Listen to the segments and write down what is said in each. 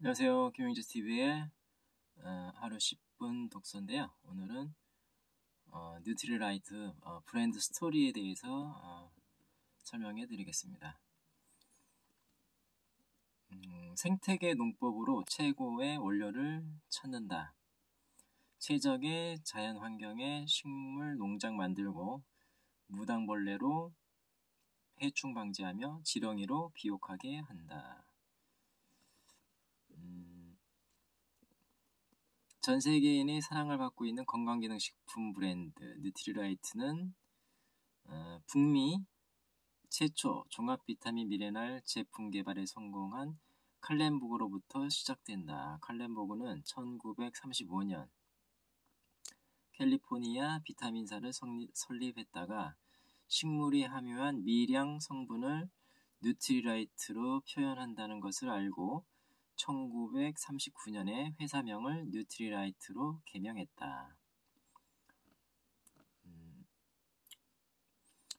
안녕하세요. 김용재 TV의 하루 10분 독서인데요. 오늘은 뉴트리라이트 브랜드 스토리에 대해서 설명해 드리겠습니다. 생태계 농법으로 최고의 원료를 찾는다. 최적의 자연 환경에 식물 농장 만들고 무당벌레로 해충 방지하며 지렁이로 비옥하게 한다. 전 세계인의 사랑을 받고 있는 건강기능식품 브랜드 뉴트리라이트는 북미 최초 종합비타민 미네랄 제품 개발에 성공한 칼렌보그로부터 시작된다. 칼렌보그는 1935년 캘리포니아 비타민사를 설립했다가 식물이 함유한 미량 성분을 뉴트리라이트로 표현한다는 것을 알고 1939년에 회사명을 뉴트리라이트로 개명했다.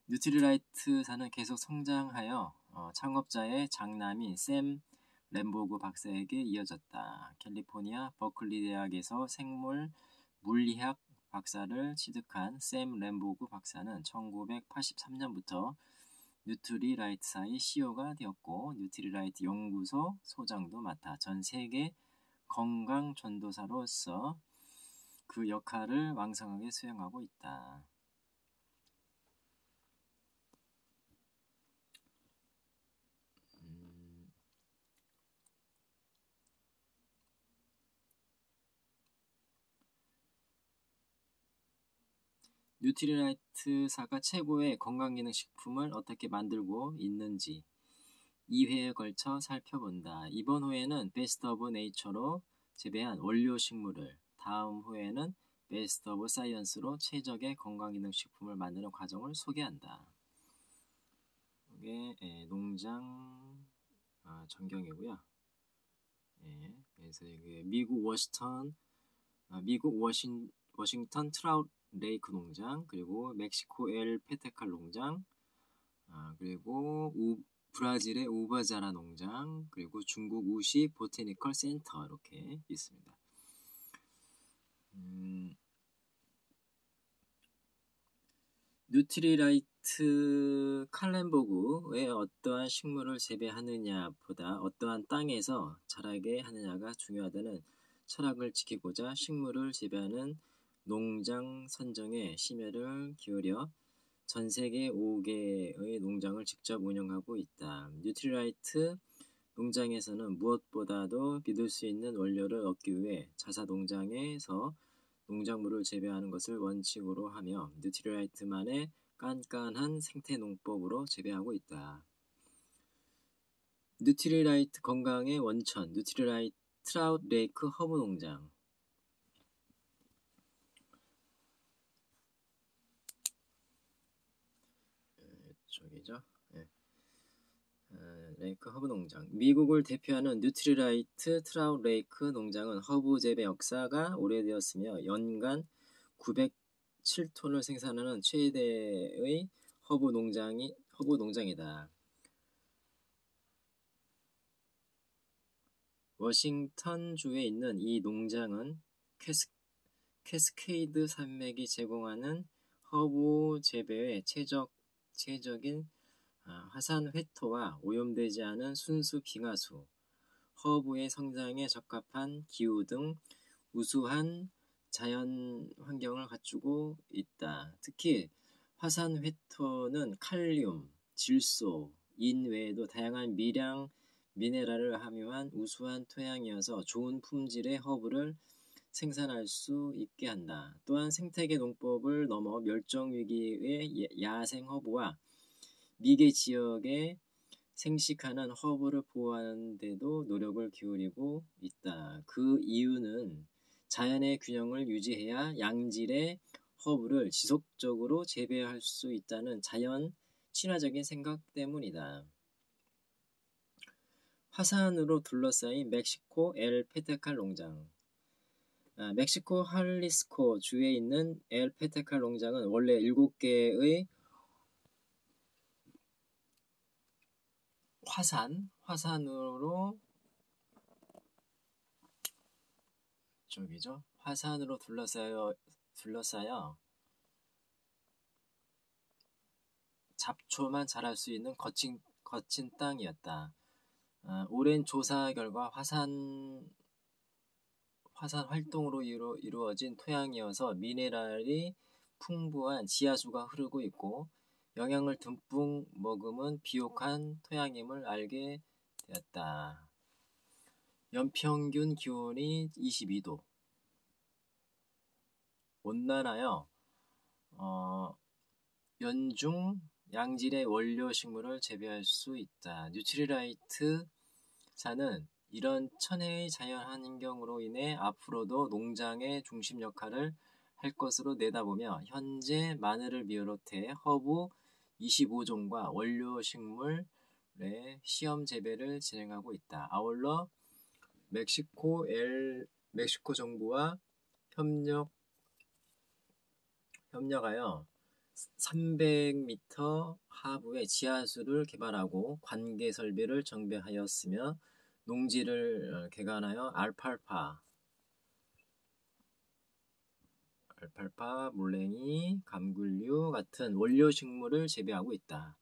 뉴트리라이트사는 계속 성장하여 창업자의 장남인 샘 램보그 박사에게 이어졌다. 캘리포니아 버클리 대학에서 생물 물리학 박사를 취득한 샘 램보그 박사는 1983년부터 뉴트리라이트사의 CEO가 되었고 뉴트리라이트 연구소 소장도 맡아 전 세계 건강 전도사로서 그 역할을 왕성하게 수행하고 있다. 뉴트리라이트사가 최고의 건강기능식품을 어떻게 만들고 있는지 2회에 걸쳐 살펴본다. 이번 호에는 베스트 오브 네이처로 재배한 원료 식물을, 다음 호에는 베스트 오브 사이언스로 최적의 건강기능식품을 만드는 과정을 소개한다. 이게 농장 전경이고요. 그래서 이게 미국 워싱턴 트라우트 레이크 농장, 그리고 멕시코 엘 페테칼 농장, 그리고 브라질의 우바자라 농장, 그리고 중국 우시 보테니컬 센터 이렇게 있습니다. 뉴트리라이트 칼렌보그에 어떠한 식물을 재배하느냐보다 어떠한 땅에서 자라게 하느냐가 중요하다는 철학을 지키고자 식물을 재배하는 농장 선정에 심혈을 기울여 전 세계 5개의 농장을 직접 운영하고 있다. 뉴트리라이트 농장에서는 무엇보다도 믿을 수 있는 원료를 얻기 위해 자사 농장에서 농작물을 재배하는 것을 원칙으로 하며 뉴트리라이트만의 깐깐한 생태 농법으로 재배하고 있다. 뉴트리라이트 건강의 원천, 뉴트리라이트 트라우트 레이크 허브 농장. 이쪽이죠. 레이크 허브 농장. 미국을 대표하는 뉴트리라이트 트라우트 레이크 농장은 허브 재배 역사가 오래되었으며 연간 907톤을 생산하는 최대의 허브 농장이다. 워싱턴주에 있는 이 농장은 캐스케이드 산맥이 제공하는 허브 재배에 최적인 화산 회토와 오염되지 않은 순수 빙하수, 허브의 성장에 적합한 기후 등 우수한 자연 환경을 갖추고 있다. 특히 화산 회토는 칼륨, 질소, 인 외에도 다양한 미량 미네랄을 함유한 우수한 토양이어서 좋은 품질의 허브를 생산할 수 있게 한다. 또한 생태계 농법을 넘어 멸종 위기의 야생 허브와 미개 지역에 생식하는 허브를 보호하는 데도 노력을 기울이고 있다. 그 이유는 자연의 균형을 유지해야 양질의 허브를 지속적으로 재배할 수 있다는 자연 친화적인 생각 때문이다. 화산으로 둘러싸인 멕시코 엘 페테칼 농장. 멕시코 할리스코 주에 있는 엘 페테칼 농장은 원래 7개의 화산으로 이쪽이죠. 화산으로 둘러싸여 잡초만 자랄 수 있는 거친 땅이었다. 오랜 조사 결과 화산 활동으로 이루어진 토양이어서 미네랄이 풍부한 지하수가 흐르고 있고 영양을 듬뿍 머금은 비옥한 토양임을 알게 되었다. 연평균 기온이 22도. 온난하여 연중 양질의 원료 식물을 재배할 수 있다. 뉴트리라이트 사는 이런 천혜의 자연 환경으로 인해 앞으로도 농장의 중심 역할을 할 것으로 내다보며 현재 마늘을 비롯해 허브 25종과 원료 식물의 시험 재배를 진행하고 있다. 아울러 멕시코 정부와 협력하여 300m 하부의 지하수를 개발하고 관계 설비를 정비하였으며 농지를 개간하여 알팔파, 물랭이, 감귤류 같은 원료 식물을 재배하고 있다.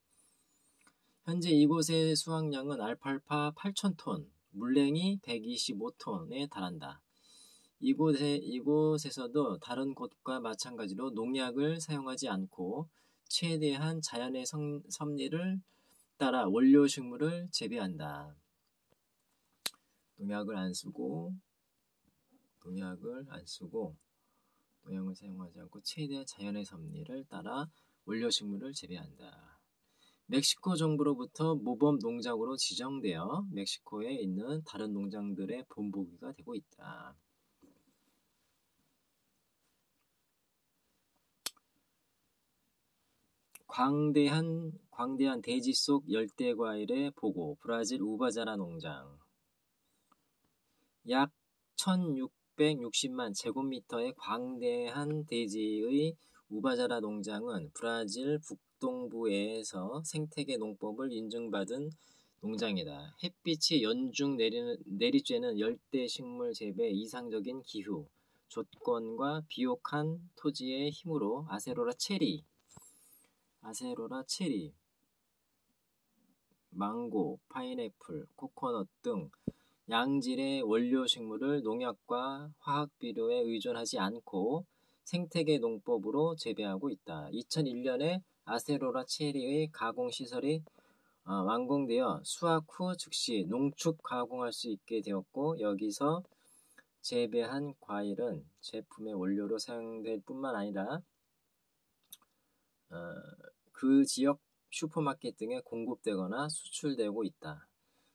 현재 이곳의 수확량은 알팔파 8,000톤, 물랭이 125톤에 달한다. 이곳에서도 다른 곳과 마찬가지로 농약을 사용하지 않고 최대한 자연의 섭리를 따라 원료 식물을 재배한다. 농약을 안 쓰고 농약을 사용하지 않고 최대한 자연의 섭리를 따라 원료 식물을 재배한다. 멕시코 정부로부터 모범 농장으로 지정되어 멕시코에 있는 다른 농장들의 본보기가 되고 있다. 광대한 대지 속 열대 과일의 보고. 브라질 우바자라 농장. 약 1660만 제곱미터의 광대한 대지의 우바자라 농장은 브라질 북동부에서 생태계 농법을 인증받은 농장이다. 햇빛이 연중 내리쬐는 열대 식물 재배의 이상적인 기후 조건과 비옥한 토지의 힘으로 아세로라 체리, 망고, 파인애플, 코코넛 등 양질의 원료 식물을 농약과 화학비료에 의존하지 않고 생태계 농법으로 재배하고 있다. 2001년에 아세로라 체리의 가공시설이 완공되어 수확 후 즉시 농축 가공할 수 있게 되었고 여기서 재배한 과일은 제품의 원료로 사용될 뿐만 아니라 그 지역 슈퍼마켓 등에 공급되거나 수출되고 있다.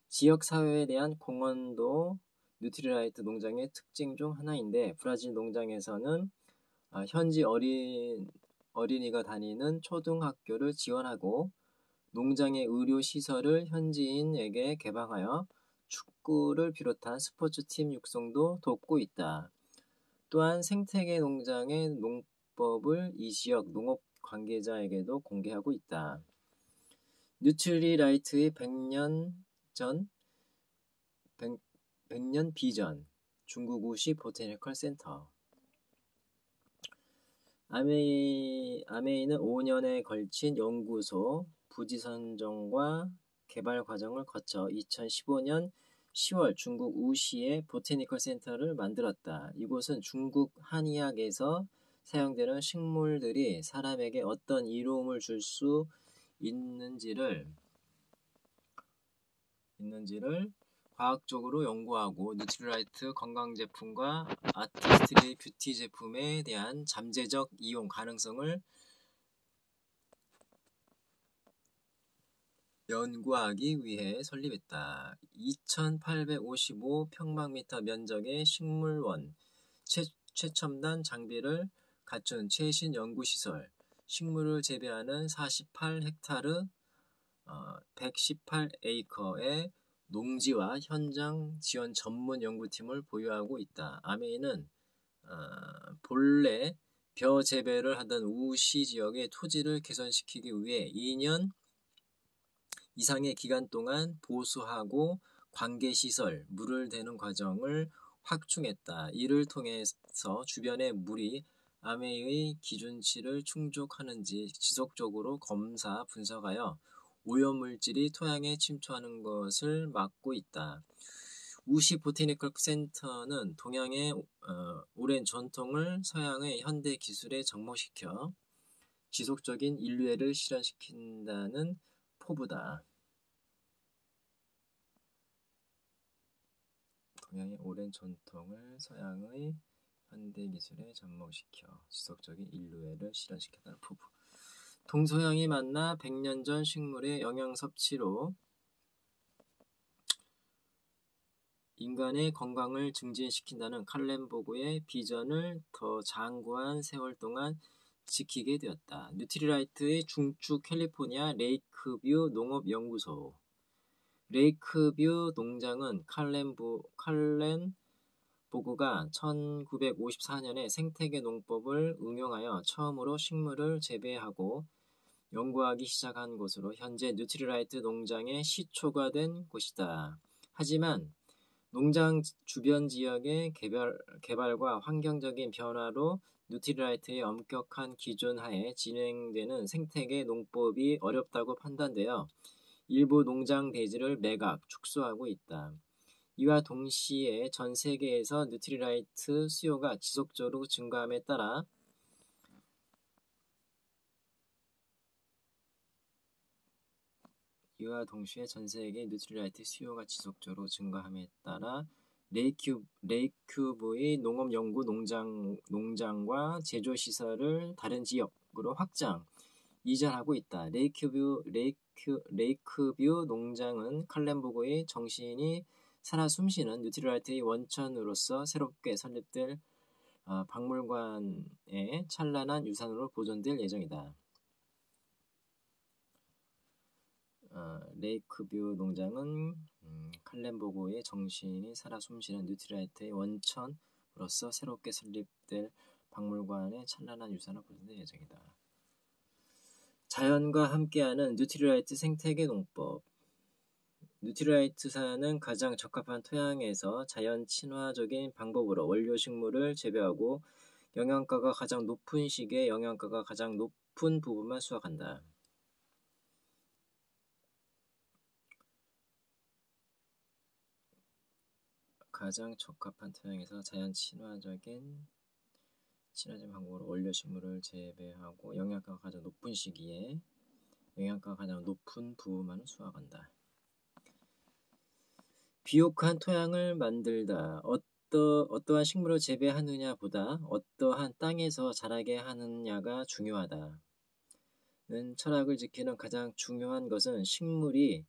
지역 사회에 대한 공헌도 뉴트리라이트 농장의 특징 중 하나인데 브라질 농장에서는 현지 어린이가 다니는 초등학교를 지원하고 농장의 의료 시설을 현지인에게 개방하여 축구를 비롯한 스포츠팀 육성도 돕고 있다. 또한 생태계 농장의 농법을 이 지역 농업 관계자에게도 공개하고 있다. 뉴트리라이트의 100년 비전 중국 우시 보테니컬 센터. 아메이는 5년에 걸친 연구소 부지 선정과 개발 과정을 거쳐 2015년 10월 중국 우시의 보테니컬 센터를 만들었다. 이곳은 중국 한의학에서 사용되는 식물들이 사람에게 어떤 이로움을 줄 수 있는지를 과학적으로 연구하고 뉴트리라이트 건강제품과 아티스트리 뷰티 제품에 대한 잠재적 이용 가능성을 연구하기 위해 설립했다. 2855평방미터 면적의 식물원, 최첨단 장비를 갖춘 최신 연구시설, 식물을 재배하는 48헥타르 118에이커의 농지와 현장 지원 전문 연구팀을 보유하고 있다. 아메이는 본래 벼 재배를 하던 우시 지역의 토지를 개선시키기 위해 2년 이상의 기간 동안 보수하고 관계시설, 물을 대는 과정을 확충했다. 이를 통해서 주변의 물이 암해의 기준치를 충족하는지 지속적으로 검사 분석하여 오염물질이 토양에 침투하는 것을 막고 있다. 우시 보테니컬 센터는 동양의 오랜 전통을 서양의 현대 기술에 접목시켜 지속적인 인류애를 실현시킨다는 포부다. 동양의 오랜 전통을 서양의 현대 기술에 접목시켜 지속적인 인류애를 실현시켰다는 포부. 동서양이 만나 100년 전 식물의 영양 섭취로 인간의 건강을 증진시킨다는 칼렌보그의 비전을 더 장구한 세월 동안 지키게 되었다. 뉴트리라이트의 중축 캘리포니아 레이크뷰 농업연구소. 레이크뷰 농장은 칼렌보그가 1954년에 생태계 농법을 응용하여 처음으로 식물을 재배하고 연구하기 시작한 곳으로 현재 뉴트리라이트 농장의 시초가 된 곳이다. 하지만 농장 주변 지역의 개발과 환경적인 변화로 뉴트리라이트의 엄격한 기준 하에 진행되는 생태계 농법이 어렵다고 판단되어 일부 농장 대지를 매각, 축소하고 있다. 이와 동시에 전 세계에서 뉴트리라이트 수요가 지속적으로 증가함에 따라 레이큐브의 농업연구 농장과 제조시설을 다른 지역으로 확장, 이전하고 있다. 레이크뷰 농장은 칼렌보그의 정신이 살아 숨쉬는 뉴트리라이트의 원천으로서 새롭게 설립될 박물관의 찬란한 유산으로 보존될 예정이다. 레이크뷰 농장은 칼렌보그의 정신이 살아 숨쉬는 뉴트리라이트의 원천으로서 새롭게 설립될 박물관의 찬란한 유산으로 보존될 예정이다. 자연과 함께하는 뉴트리라이트 생태계 농법. 뉴트리라이트사는 가장 적합한 토양에서 자연 친화적인 방법으로 원료 식물을 재배하고 영양가가 가장 높은 시기에 영양가가 가장 높은 부분만 수확한다. 가장 적합한 토양에서 자연 친화적인 방법으로 원료 식물을 재배하고 영양가가 가장 높은 시기에 영양가가 가장 높은 부분만 수확한다. 비옥한 토양을 만들다. 어떠한 식물을 재배하느냐보다 어떠한 땅에서 자라게 하느냐가 중요하다. 는 철학을 지키는 가장 중요한 것은 식물이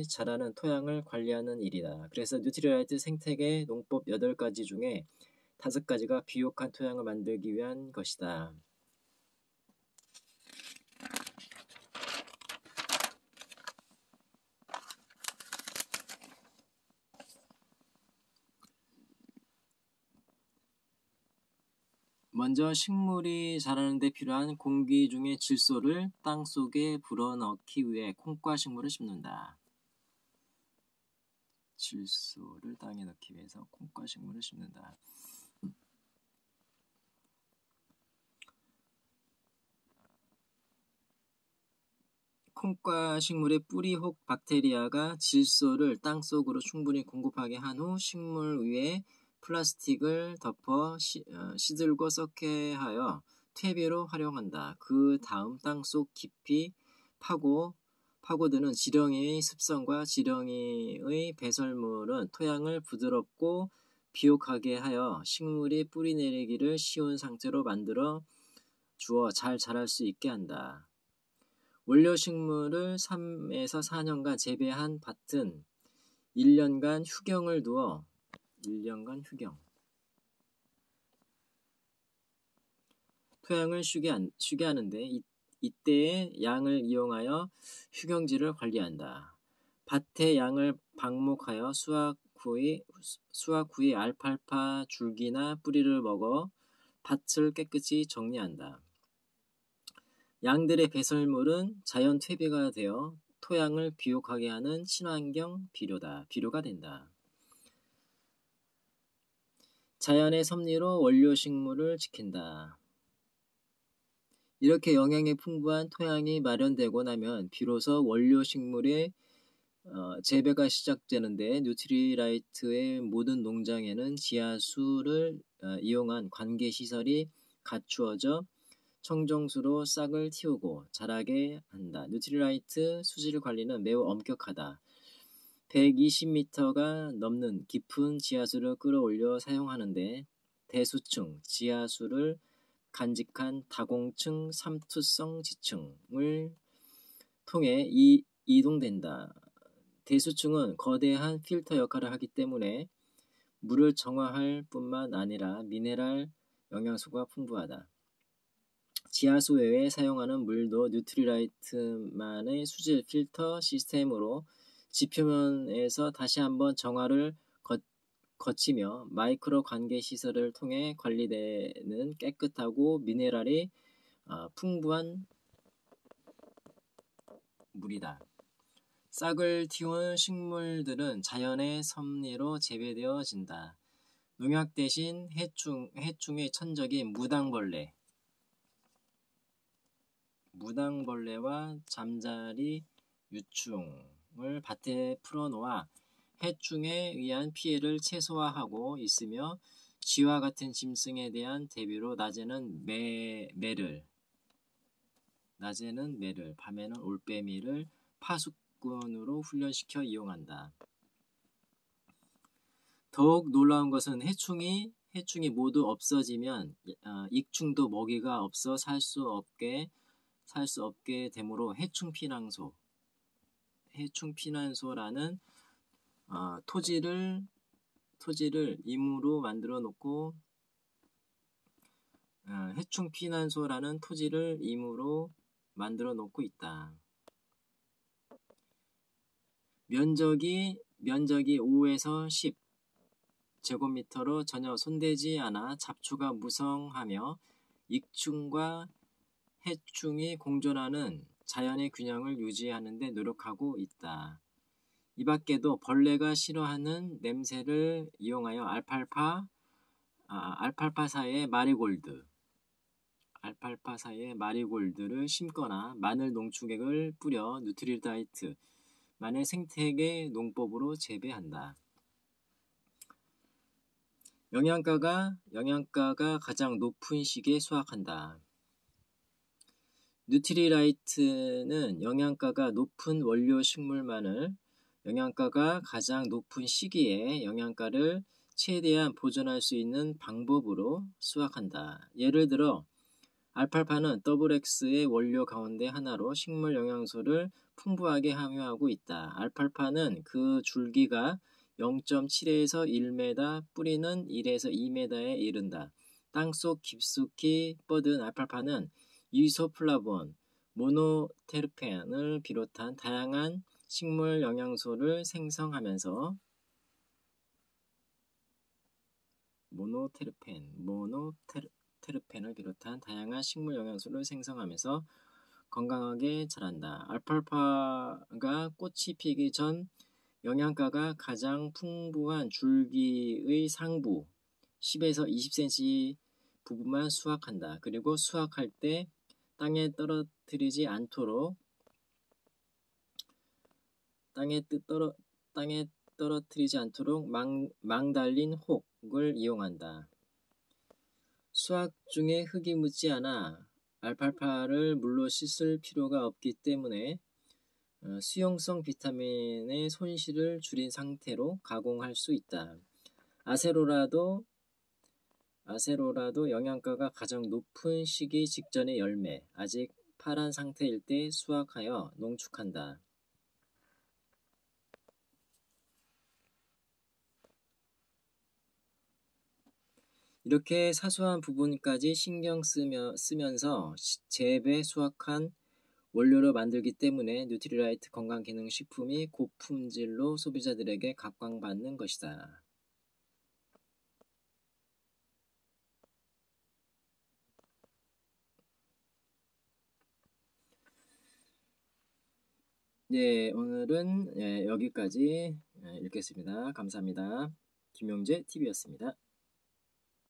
자라는 토양을 관리하는 일이다. 그래서 뉴트리라이트 생태계 농법 8가지 중에 5가지가 비옥한 토양을 만들기 위한 것이다. 먼저 식물이 자라는 데 필요한 공기 중의 질소를 땅속에 불어넣기 위해 콩과 식물을 심는다. 질소를 땅에 넣기 위해서 콩과 식물을 심는다. 콩과 식물의 뿌리 혹 박테리아가 질소를 땅속으로 충분히 공급하게 한 후 식물 위에 플라스틱을 덮어 시들고 썩게 하여 퇴비로 활용한다. 그 다음 땅속 깊이 파고드는 지렁이의 습성과 지렁이의 배설물은 토양을 부드럽고 비옥하게 하여 식물이 뿌리 내리기를 쉬운 상태로 만들어 주어 잘 자랄 수 있게 한다. 원료 식물을 3에서 4년간 재배한 밭은 1년간 휴경을 두어 토양을 쉬게 하는데 이때의 양을 이용하여 휴경지를 관리한다. 밭의 양을 방목하여 수확 후에 알팔파 줄기나 뿌리를 먹어 밭을 깨끗이 정리한다. 양들의 배설물은 자연 퇴비가 되어 토양을 비옥하게 하는 친환경 비료가 된다. 자연의 섭리로 원료식물을 지킨다. 이렇게 영양이 풍부한 토양이 마련되고 나면 비로소 원료식물의 재배가 시작되는데, 뉴트리라이트의 모든 농장에는 지하수를 이용한 관계시설이 갖추어져 청정수로 싹을 틔우고 자라게 한다. 뉴트리라이트 수질 관리는 매우 엄격하다. 120m가 넘는 깊은 지하수를 끌어올려 사용하는데, 대수층 지하수를 간직한 다공층 삼투성 지층을 통해 이동된다. 대수층은 거대한 필터 역할을 하기 때문에 물을 정화할 뿐만 아니라 미네랄 영양소가 풍부하다. 지하수 외에 사용하는 물도 뉴트리라이트만의 수질 필터 시스템으로 지표면에서 다시 한번 정화를 거치며 마이크로 관계 시설을 통해 관리되는 깨끗하고 미네랄이 풍부한 물이다. 싹을 틔운 식물들은 자연의 섭리로 재배되어진다. 농약 대신 해충의 천적인 무당벌레와 잠자리 유충을 밭에 풀어놓아 해충에 의한 피해를 최소화하고 있으며, 쥐와 같은 짐승에 대한 대비로 낮에는 매를, 밤에는 올빼미를 파수꾼으로 훈련시켜 이용한다. 더욱 놀라운 것은 해충이 모두 없어지면 익충도 먹이가 없어 살 수 없게 되므로 해충피난소라는 토지를 임으로 만들어 놓고 있다. 면적이 5에서 10 제곱미터로 전혀 손대지 않아 잡초가 무성하며 익충과 해충이 공존하는 자연의 균형을 유지하는 데 노력하고 있다. 이 밖에도 벌레가 싫어하는 냄새를 이용하여 알팔파 사이에 마리골드를 심거나 마늘 농축액을 뿌려 뉴트리라이트만의 생태계 농법으로 재배한다. 영양가가 가장 높은 시기에 수확한다. 뉴트리라이트는 영양가가 높은 원료 식물만을 영양가가 가장 높은 시기에 영양가를 최대한 보존할 수 있는 방법으로 수확한다. 예를 들어 알팔파는 XX의 원료 가운데 하나로 식물 영양소를 풍부하게 함유하고 있다. 알팔파는 그 줄기가 0.7에서 1m, 뿌리는 1에서 2m에 이른다. 땅속 깊숙이 뻗은 알팔파는 이소플라본, 모노테르펜을 비롯한 다양한 식물 영양소를 생성하면서 건강하게 자란다. 알팔파가 꽃이 피기 전 영양가가 가장 풍부한 줄기의 상부 10에서 20cm 부분만 수확한다. 그리고 수확할 때 땅에 떨어뜨리지 않도록 망 달린 혹을 이용한다. 수확 중에 흙이 묻지 않아 알팔파를 물로 씻을 필요가 없기 때문에 수용성 비타민의 손실을 줄인 상태로 가공할 수 있다. 아세로라도 영양가가 가장 높은 시기 직전의 열매, 아직 파란 상태일 때 수확하여 농축한다. 이렇게 사소한 부분까지 신경 쓰면서 재배 수확한 원료로 만들기 때문에 뉴트리라이트 건강기능식품이 고품질로 소비자들에게 각광받는 것이다. 네, 오늘은 여기까지 읽겠습니다. 감사합니다. 김용재 TV였습니다.